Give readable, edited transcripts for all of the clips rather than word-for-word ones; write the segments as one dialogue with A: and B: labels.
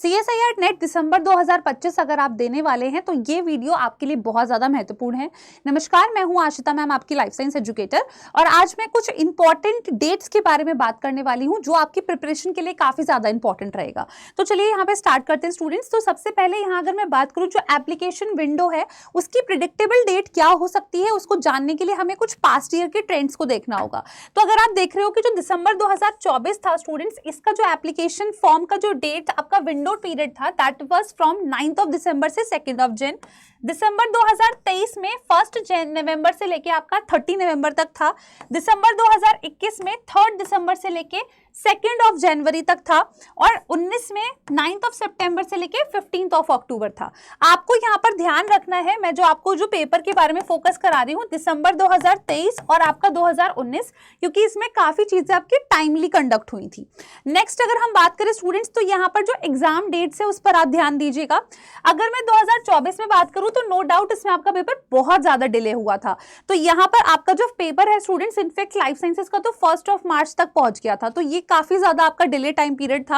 A: CSIR net दिसंबर 2025 अगर आप देने वाले हैं तो ये वीडियो आपके लिए बहुत ज़्यादा महत्वपूर्ण है। नमस्कार, मैं हूं आशिता मैम, आपकी लाइफ साइंस एजुकेटर, और आज मैं कुछ इंपॉर्टेंट डेट्स के बारे में बात करने वाली हूं जो आपकी प्रिपरेशन के लिए काफ़ी ज़्यादा इंपॉर्टेंट रहेगा। तो चलिए यहाँ पे स्टार्ट करते हैं स्टूडेंट्स। तो सबसे पहले यहाँ अगर मैं बात करूँ, जो एप्लीकेशन विंडो है उसकी प्रिडिक्टेबल डेट क्या हो सकती है, उसको जानने के लिए हमें कुछ पास्ट ईयर के ट्रेंड्स को देखना होगा। तो अगर आप देख रहे हो कि जो दिसंबर 2024 था स्टूडेंट्स, इसका जो एप्लीकेशन फॉर्म का जो डेट आपका विंडो पीरियड था that was from 9th of December से 2nd ऑफ जन। दिसंबर 2023 में 1 नवंबर से लेके आपका 30 नवंबर तक था। दिसंबर 2021 में 3 दिसंबर से लेके 2nd ऑफ जनवरी तक था, और 19 में 9th ऑफ सितंबर से लेके 15th ऑफ अक्टूबर था। आपको यहाँ पर ध्यान रखना है, मैं जो आपको जो पेपर के बारे में फोकस करा रही हूँ दिसंबर 2023 और आपका 2019, क्योंकि इसमें काफी चीजें आपकी टाइमली कंडक्ट हुई थी। नेक्स्ट अगर हम बात करें स्टूडेंट्स, तो यहाँ पर जो एग्जाम डेट्स है उस पर आप ध्यान दीजिएगा। अगर मैं 2024 में बात करूं तो नो डाउट इसमें आपका पेपर बहुत ज्यादा डिले हुआ था। तो यहाँ पर आपका जो पेपर है स्टूडेंट्स, इनफैक्ट लाइफ साइंसेस का तो 1 मार्च तक पहुंच गया था, तो ये काफी ज्यादा आपका डिले टाइम पीरियड था।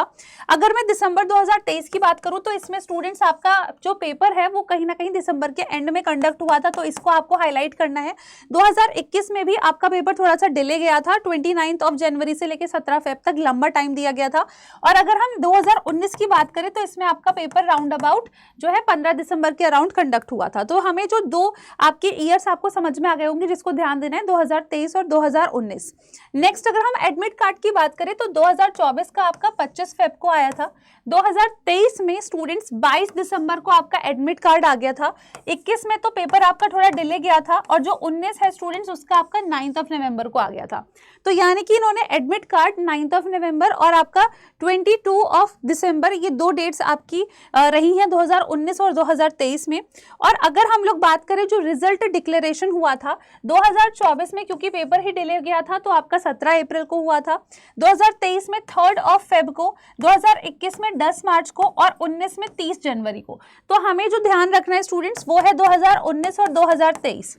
A: अगर मैं दिसंबर 2023 की बात करूं तो इसमें स्टूडेंट्स आपका जो पेपर है वो कहीं ना कहीं दिसंबर के एंड में कंडक्ट हुआ था, तो इसको आपको हाईलाइट करना है। 2021 में भी आपका पेपर थोड़ा सा डिले गया था, 29 ऑफ जनवरी से लेकर 17 फेब तक लंबा टाइम दिया गया था। और अगर हम 2019 की बात करें तो इसमें आपका पेपर राउंड अबाउट जो है 15 दिसंबर के अराउंड कंडक्ट हुआ था। तो हमें जो दो आपके ईयर्स आपको समझ में आ गए होंगे जिसको ध्यान देना है, 2023 और 2019। नेक्स्ट अगर हम एडमिट कार्ड की बात करें तो 2024 का आपका 25 फेब को आया था। 2023 में स्टूडेंट्स 22 दिसंबर को आपका एडमिट कार्ड आ गया था। 21 में तो पेपर आपका थोड़ा डिले गया था, और जो 19 है स्टूडेंट्स उसका आपका 9th ऑफ नवंबर को आ गया था। तो यानी कि इन्होंने admit card 9th of November और आपका 22 ऑफ दिसंबर, ये दो डेट्स आपकी रही हैं 2019 और 2023 में। और अगर हम लोग बात करें जो रिजल्ट डिक्लेरेशन हुआ था 2024 में, क्योंकि पेपर ही डिले गया था, तो आपका 17 अप्रैल को हुआ था। 2023 में 3 ऑफ फेब को, 2021 में 10 मार्च को, और 19 में 30 जनवरी को। तो हमें जो ध्यान रखना है स्टूडेंट्स वो है 2019 और 2023।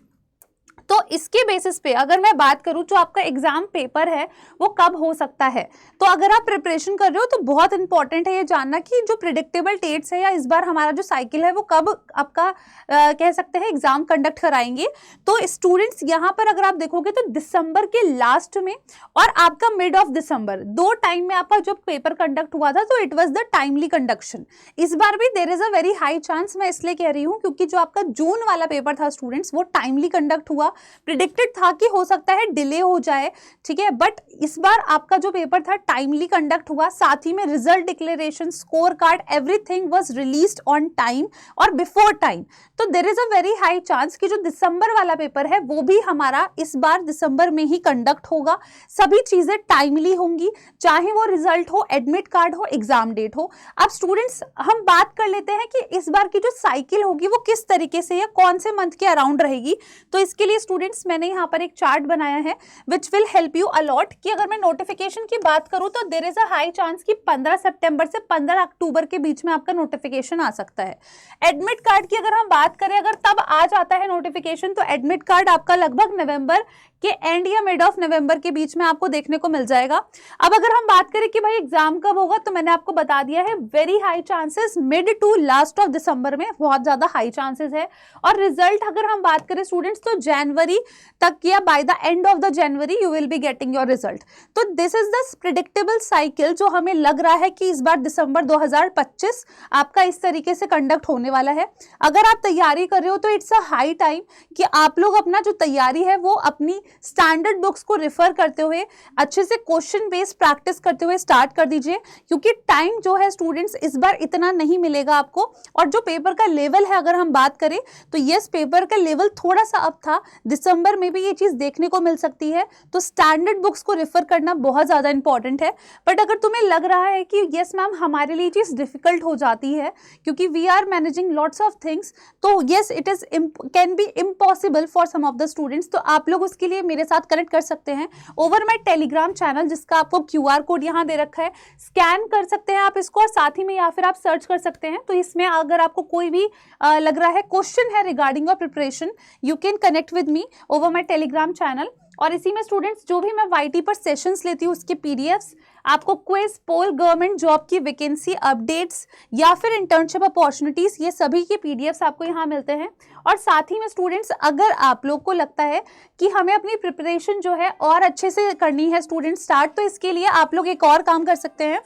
A: तो इसके बेसिस पे अगर मैं बात करूं जो आपका एग्जाम पेपर है वो कब हो सकता है, तो अगर आप प्रिपरेशन कर रहे हो तो बहुत इंपॉर्टेंट है ये जानना कि जो प्रिडिक्टेबल डेट्स है या इस बार हमारा जो साइकिल है वो कब आपका कह सकते हैं एग्जाम कंडक्ट कराएंगे। तो स्टूडेंट्स यहाँ पर अगर आप देखोगे तो दिसंबर के लास्ट में और आपका मिड ऑफ दिसंबर, दो टाइम में आपका जो पेपर कंडक्ट हुआ था, तो it was the timely conduction. इस बार भी there is a very high chance, मैं इसलिए कह रही हूँ क्योंकि जो आपका जून वाला पेपर था स्टूडेंट्स वो टाइमली कंडक्ट हुआ। प्रिडिक्टेड था कि हो सकता है डिले हो जाए, ठीक है, बट इस बार आपका जो पेपर था टाइमली कंडक्ट हुआ। साथ ही में result declaration, score card, everything was released on time और बिफोर टाइम। तो there is a very high chance कि जो दिसंबर वाला पेपर है वो भी हमारा इस बार दिसंबर में ही कंडक्ट होगा। सभी चीजें टाइमली होंगी, चाहे वो रिजल्ट हो, एडमिट कार्ड हो, एग्जाम डेट हो। अब स्टूडेंट्स हम बात कर लेते हैं कि इस बार की जो साइकिल होगी वो किस तरीके से या कौन से मंथ के अराउंड रहेगी। तो इसके लिए स्टूडेंट्स मैंने यहाँ पर एक चार्ट बनाया है which will help you a lot, कि अगर मैं नोटिफिकेशन की बात करूं तो there is a high chance कि 15 सितंबर से 15 अक्टूबर के बीच में आपका नोटिफिकेशन आ सकता है। एडमिट कार्ड की अगर हम बात करें, अगर तब आ जाता है नोटिफिकेशन, तो एडमिट कार्ड आपका लगभग नवंबर के एंड या मिड ऑफ नवंबर के बीच में आपको देखने को मिल जाएगा। अब अगर हम बात करें कि भाई एग्जाम कब होगा, तो मैंने आपको बता दिया है very high chances mid to last of दिसंबर में, बहुत ज्यादा हाई चांसेस है। और रिजल्ट अगर हम बात करें स्टूडेंट्स तो जनवरी तक या by the end of the January you will be getting your result. तो this is the predictable cycle जो हमें लग रहा है कि इस बार दिसंबर 2025 आपका इस तरीके से कंडक्ट होने वाला है। अगर आप तैयारी कर रहे हो तो इट्स अ हाई टाइम कि आप लोग अपना जो तैयारी है वो अपनी स्टैंडर्ड बुक्स को रिफर करते हुए अच्छे से क्वेश्चन बेस्ड प्रैक्टिस करते हुए स्टार्ट कर दीजिए, क्योंकि टाइम जो है स्टूडेंट्स इस बार इतना नहीं मिलेगा आपको। और जो पेपर का लेवल है अगर हम बात करें तो यस, पेपर का लेवल थोड़ा सा अप था, दिसंबर में भी ये चीज देखने को मिल सकती है। तो स्टैंडर्ड बुक्स को रेफर करना बहुत ज्यादा इंपॉर्टेंट है। बट अगर तुम्हें लग रहा है कि यस मैम हमारे लिए चीज डिफिकल्ट हो जाती है क्योंकि we are managing lots of things, तो yes it is can be impossible for some of the students, तो आप लोग उसके लिए मेरे साथ कनेक्ट कर सकते हैं ओवर माय टेलीग्राम चैनल, जिसका आपको QR कोड यहाँ दे रखा है, स्कैन कर सकते हैं आप इसको, और साथ ही में या फिर आप सर्च कर सकते हैं। तो इसमें अगर आपको कोई भी लग रहा है क्वेश्चन है regarding your preparation, you can connect with me over my Telegram channel. और इसी में स्टूडेंट्स जो भी मैं YT पर सेशंस लेती हूँ उसके PDFs, आपको क्विज, पोल, गवर्नमेंट जॉब की वैकेंसी अपडेट्स या फिर इंटर्नशिप अपॉर्चुनिटीज, ये सभी के PDFs आपको यहाँ मिलते हैं। और साथ ही में स्टूडेंट्स अगर आप लोग को लगता है कि हमें अपनी प्रिपरेशन जो है और अच्छे से करनी है स्टूडेंट स्टार्ट, तो इसके लिए आप लोग एक और काम कर सकते हैं,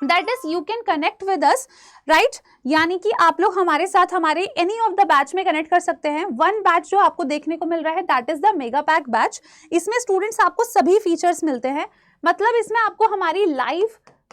A: that is you can connect with us, right. यानी कि आप लोग हमारे साथ हमारे एनी ऑफ द बैच में कनेक्ट कर सकते हैं। वन बैच जो आपको देखने को मिल रहा है that is the mega pack batch. इसमें स्टूडेंट्स आपको सभी फीचर्स मिलते हैं, मतलब इसमें आपको हमारी live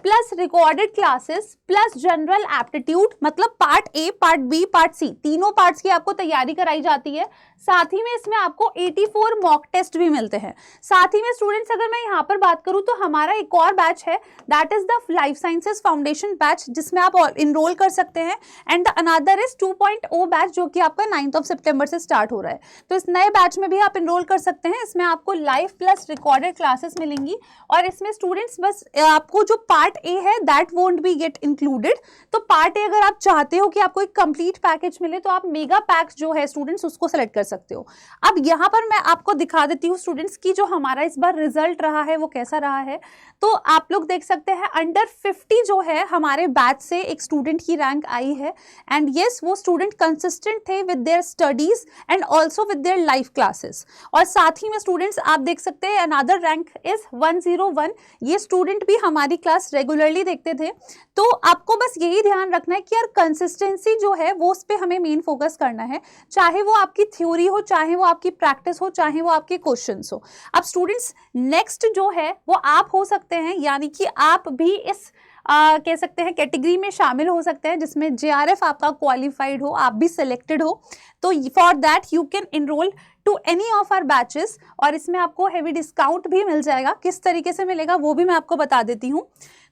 A: plus recorded classes plus general aptitude, मतलब part A, part B, part C, तीनों पार्ट्स की आपको तैयारी कराई जाती है। साथ ही में इसमें आपको 84 मॉक टेस्ट भी मिलते हैं। साथ ही में स्टूडेंट्स अगर मैं यहाँ पर बात करूँ तो हमारा एक और बैच है that is the life sciences foundation batch, जिसमें आप इनरोल कर सकते हैं। And the another is 2.0 batch जो कि आपका 9 सितंबर से स्टार्ट हो रहा है। तो इस नए बैच में भी आप इनरोल कर सकते हैं। इसमें आपको लाइव प्लस रिकॉर्डेड क्लासेस मिलेंगी और इसमें स्टूडेंट्स बस आपको जो पार्ट ए है that won't be get included. तो पार्ट ए अगर आप चाहते हो कि आपको एक कंप्लीट पैकेज मिले तो आप मेगा पैक जो है स्टूडेंट्स उसको सेलेक्ट कर सकते हो। अब यहाँ पर मैं आपको दिखा देती हूँ स्टूडेंट्स की जो हमारा इस बार रिजल्ट रहा है वो कैसा रहा है। तो आप लोग देख सकते हैं अंडर 50 जो है हमारे बैच से एक स्टूडेंट की रैंक आई है। एंड यस, वो स्टूडेंट कंसिस्टेंट थे with their studies and also with their live classes. और साथ ही में स्टूडेंट्स आप देख सकते हैं अनदर रैंक इज 101। ये स्टूडेंट भी हमारी क्लास रेगुलरली देखते थे। तो आपको बस यही ध्यान रखना है कि यार कंसिस्टेंसी जो है वो उस पर हमें मेन फोकस करना है, चाहे वो आपकी थ्योरी हो, चाहे वो आपकी प्रैक्टिस हो, चाहे वो आपके क्वेश्चंस हो। अब स्टूडेंट्स नेक्स्ट जो है वो आप हो सकते हैं, यानी कि आप भी इस कह सकते हैं कैटेगरी में शामिल हो सकते हैं जिसमें JRF आपका क्वालिफाइड हो, आप भी सिलेक्टेड हो। तो for that you can enrol to any of our batches और इसमें आपको हेवी डिस्काउंट भी मिल जाएगा। किस तरीके से मिलेगा वो भी मैं आपको बता देती हूँ।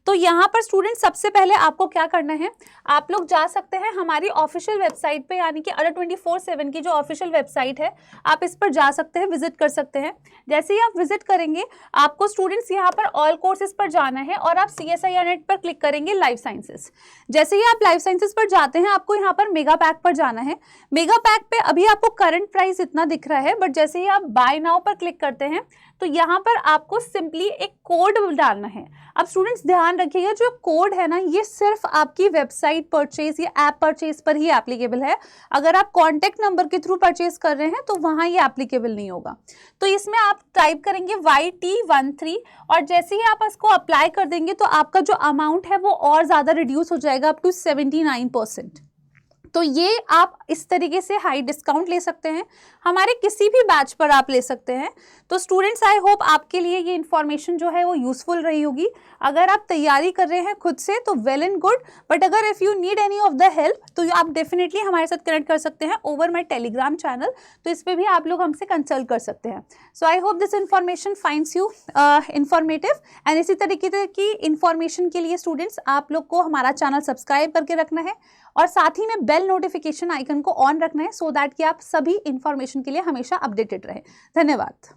A: तो यहाँ पर स्टूडेंट सबसे पहले आपको क्या करना है, आप लोग जा सकते हैं हमारी ऑफिशियल वेबसाइट पे, यानी कि अडर 24/7 की जो ऑफिशियल वेबसाइट है आप इस पर जा सकते हैं, विजिट कर सकते हैं। जैसे ही आप विजिट करेंगे आपको स्टूडेंट्स यहाँ पर ऑल कोर्सेज पर जाना है और आप CSIR नेट पर क्लिक करेंगे लाइफ साइंसेस। जैसे ही आप लाइफ साइंसेस पर जाते हैं आपको यहाँ पर मेगा पैक पर जाना है। मेगा पैक पे अभी आपको करंट प्राइस इतना दिख रहा है, बट जैसे ही आप बाय नाउ पर क्लिक करते हैं तो यहाँ पर आपको सिंपली एक कोड डालना है। अब स्टूडेंट्स ध्यान रखिएगा, जो कोड है ना ये सिर्फ आपकी वेबसाइट परचेज या ऐप परचेज पर ही एप्लीकेबल है। अगर आप कॉन्टैक्ट नंबर के थ्रू परचेज कर रहे हैं तो वहाँ ये एप्लीकेबल नहीं होगा। तो इसमें आप टाइप करेंगे YT13 और जैसे ही आप इसको अप्लाई कर देंगे तो आपका जो अमाउंट है वो और ज़्यादा रिड्यूस हो जाएगा अप टू 79%। तो ये आप इस तरीके से हाई डिस्काउंट ले सकते हैं, हमारे किसी भी बैच पर आप ले सकते हैं। तो स्टूडेंट्स आई होप आपके लिए ये इन्फॉर्मेशन जो है वो यूजफुल रही होगी। अगर आप तैयारी कर रहे हैं खुद से तो वेल एंड गुड, बट अगर if you need any of the help तो आप डेफिनेटली हमारे साथ कनेक्ट कर सकते हैं ओवर माई टेलीग्राम चैनल। तो इस पर भी आप लोग हमसे कंसल्ट कर सकते हैं। So I hope this information finds you informative and इसी तरीके की इन्फॉर्मेशन के लिए स्टूडेंट्स आप लोग को हमारा चैनल सब्सक्राइब करके रखना है और साथ ही में बेल नोटिफिकेशन आइकन को ऑन रखना है सो दैट कि आप सभी इन्फॉर्मेशन के लिए हमेशा अपडेटेड रहे। धन्यवाद।